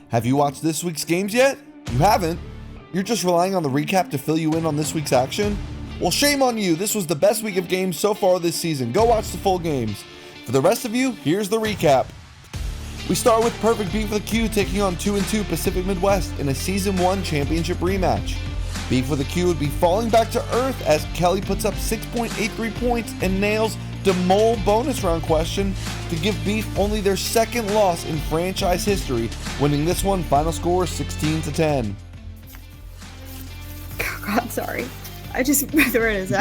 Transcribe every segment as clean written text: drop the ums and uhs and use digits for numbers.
Have you watched this week's games yet? You haven't? You're just relying on the recap to fill you in on this week's action? Well, shame on you. This was the best week of games so far this season. Go watch the full games. For the rest of you, here's the recap. We start with Perfect Beef with a Q taking on 2-2 Pacific Midwest in a Season 1 championship rematch. Beef with a Q would be falling back to earth as Kelly puts up 6.83 points and nails the mole bonus round question to give Beef only their second loss in franchise history, winning this one final score 16-10. Oh God, sorry. I just there it is.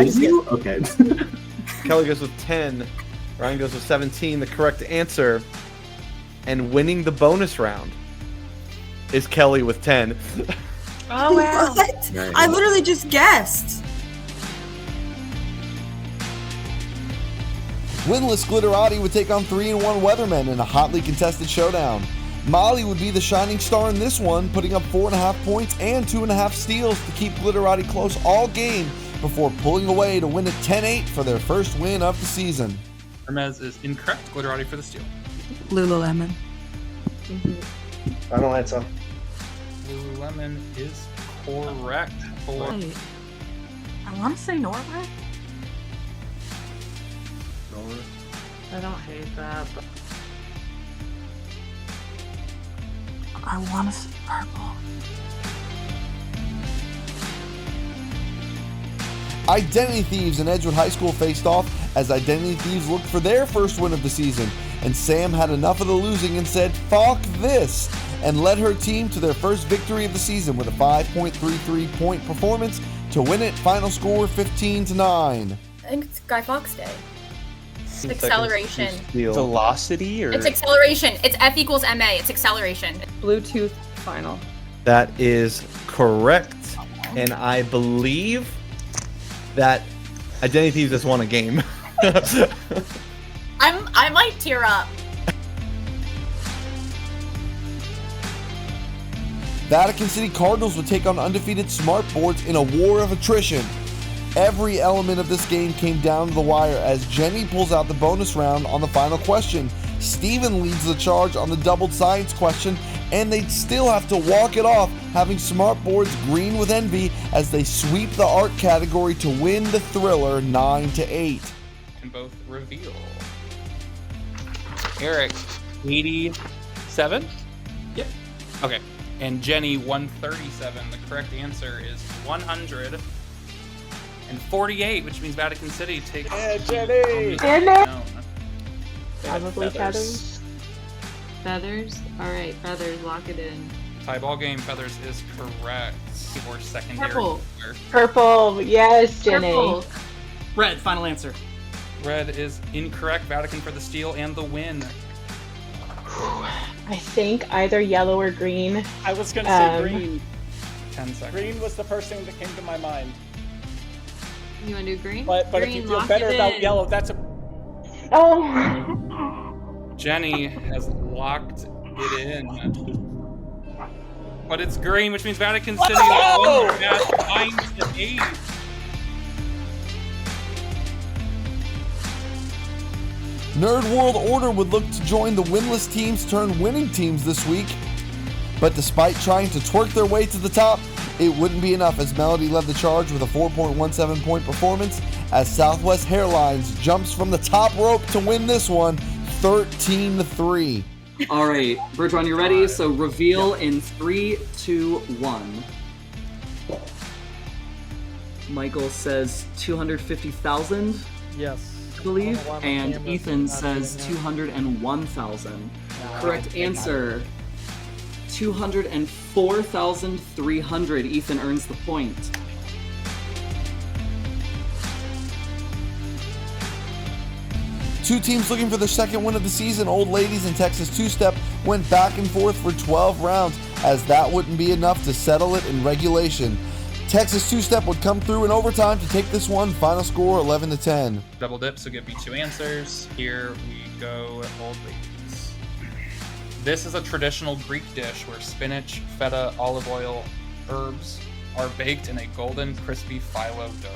Okay. Kelly goes with 10. Ryan goes with 17. The correct answer, and winning the bonus round, is Kelly with 10. Oh wow! What? I literally just guessed. Winless Glitterati would take on 3-1 Weathermen in a hotly contested showdown. Molly would be the shining star in this one, putting up 4.5 points and 2.5 steals to keep Glitterati close all game before pulling away to win at 10-8 for their first win of the season. Hermes is incorrect. Glitterati for the steal. Lululemon. Final answer. Lululemon is correct. Wait, I want to say Norway. I don't hate that, but I want to say purple. Identity Thieves and Edgewood High School faced off as Identity Thieves looked for their first win of the season, and Sam had enough of the losing and said, "Fuck this," and led her team to their first victory of the season with a 5.33 point performance to win it, final score 15-9. I think it's Guy Fawkes Day. Acceleration. Velocity or? It's acceleration. It's F equals MA. It's acceleration. Bluetooth final. That is correct, and I believe that Identity Thieves just won a game. I might tear up. Vatican City Cardinals would take on undefeated Smartboards in a war of attrition. Every element of this game came down to the wire as Jenny pulls out the bonus round on the final question. Steven leads the charge on the doubled science question, and they'd still have to walk it off, having Smartboards green with envy as they sweep the art category to win the thriller 9-8. Can both reveal. Eric, 87? Yep. Okay. And Jenny, 137. The correct answer is 148, which means Vatican City takes. Yeah, Jenny! Probably feathers. Feathers? Alright, feathers, lock it in. Tie ball game, feathers is correct. Or secondary. Purple. Purple, yes, Jenny. Purple. Red, final answer. Red is incorrect. Vatican for the steal and the win. I think either yellow or green. I was gonna say green. 10 seconds. Green was the first thing that came to my mind. You want to do green? But green, if you feel lock better it about in. yellow, that's a... Oh. Jenny has locked it in. But it's green, which means Vatican City is winner at 9-8. Nerd World Order would look to join the winless teams turned winning teams this week. But despite trying to twerk their way to the top, it wouldn't be enough as Melody led the charge with a 4.17 point performance as Southwest Hairlines jumps from the top rope to win this one 13-3. All right, Bertrand, you ready? So reveal in 3, 2, 1. Michael says 250,000. Yes. I believe, and Ethan says 201,000. Correct answer, 204,300. Ethan earns the point. Two teams looking for their second win of the season, Old Ladies and Texas Two-Step, went back and forth for 12 rounds as that wouldn't be enough to settle it in regulation. Texas Two-Step would come through in overtime to take this one, final score 11-10. Double dip, so give me 2 answers. Here we go, Old Ladies. This is a traditional Greek dish where spinach, feta, olive oil, herbs are baked in a golden, crispy phyllo dough.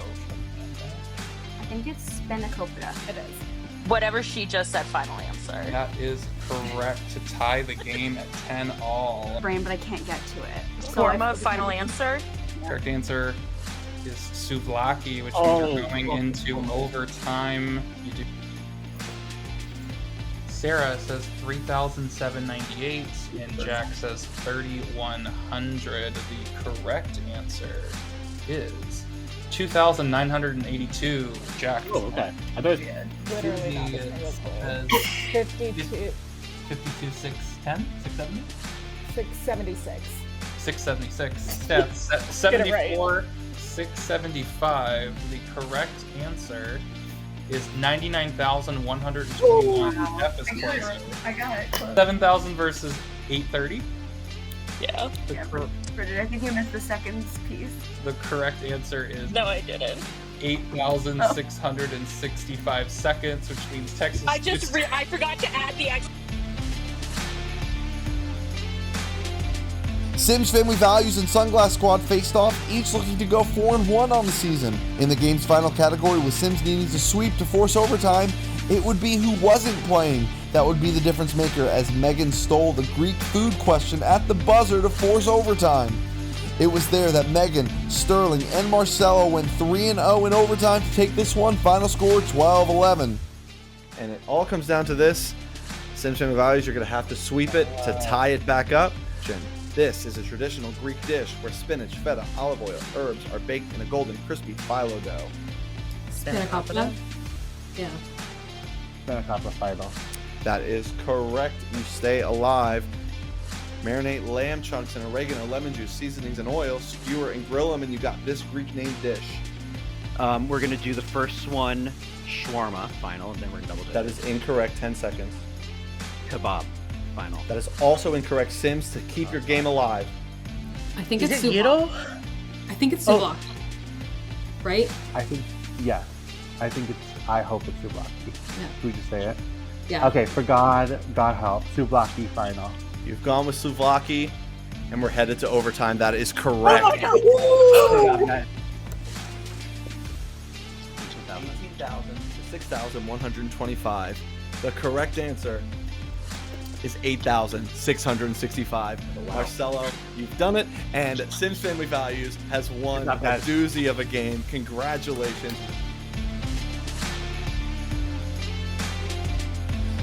I think it's spanakopita. It is. Whatever she just said, final answer. That is correct to tie the game at 10 all. Brain, but I can't get to it. Korma, final answer. Correct answer is souvlaki, which means you're going into overtime. You do. Sarah says 3,798, and Jack says 3,100. The correct answer is 2,982. Jack. Oh, okay. I thought Literally not a single clue. 52, 52, 610, 670? 676. 676. Yeah, 74, 675. The correct answer is 99,121. Jeff is closer. I got it. 7,000 versus 830. Yeah. Bridget, I think you missed the seconds piece. The correct answer is No, I didn't. 8,665 seconds, which means Texas. I forgot to add the extra. Sims Family Values and Sunglass Squad faced off, each looking to go 4-1 on the season. In the game's final category, with Sims needing to sweep to force overtime, it would be who wasn't playing that would be the difference maker, as Megan stole the Greek food question at the buzzer to force overtime. It was there that Megan, Sterling, and Marcelo went 3-0 in overtime to take this one. Final score 12-11. And it all comes down to this. Sims Family Values, you're going to have to sweep it to tie it back up. This is a traditional Greek dish where spinach, feta, olive oil, herbs are baked in a golden, crispy phyllo dough. Spanakopita? Yeah. Spanakopita phyllo. That is correct. You stay alive. Marinate lamb chunks in oregano, lemon juice, seasonings, and oil. Skewer and grill them, and you got this Greek-named dish. We're going to do the first one, shawarma, final, and then we're going to double dip. That is incorrect. 10 seconds. Kebab, final. That is also incorrect. Sims, to keep your game alive. I think Is it's it souvlaki. I think it's souvlaki. Right? I think, yeah. I hope it's souvlaki. Yeah. Would you say it? Yeah. Okay, for God help, souvlaki final. You've gone with souvlaki, and we're headed to overtime. That is correct. 18,000 to 6,125. The correct answer is 8,665. Marcelo, you've done it, and Sims Family Values has won a doozy of a game. Congratulations.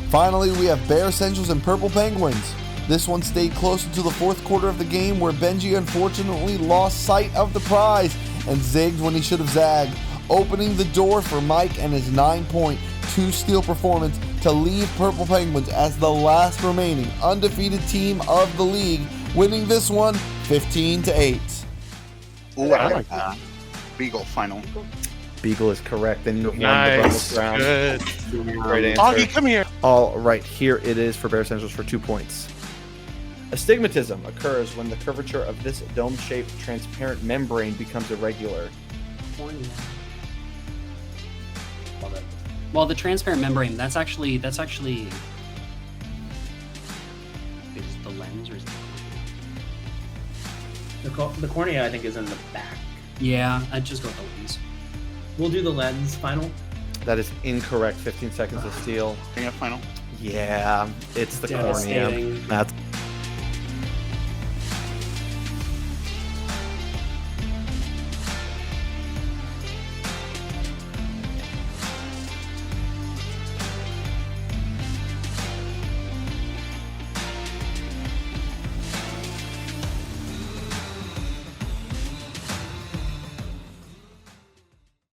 Finally, we have Bear Essentials and Purple Penguins. This one stayed close until the fourth quarter of the game, where Benji unfortunately lost sight of the prize and zigged when he should have zagged, opening the door for Mike and his 9-point, 2-steal performance to leave Purple Penguins as the last remaining undefeated team of the league, winning this one 15-8. Ooh, I like that. Beagle final. Beagle is correct. Then you have won the bonus round. Good. Great answer. Augie, come here. All right, here it is for Bear Essentials for 2 points. Astigmatism occurs when the curvature of this dome-shaped transparent membrane becomes irregular. Well, the transparent membrane, that's actually is it the lens or is it The cornea, I think, is in the back. Yeah, I'd just go with the lens. We'll do the lens final. That is incorrect. 15 seconds of steal. Final. Yeah, it's the cornea. Devastating. That's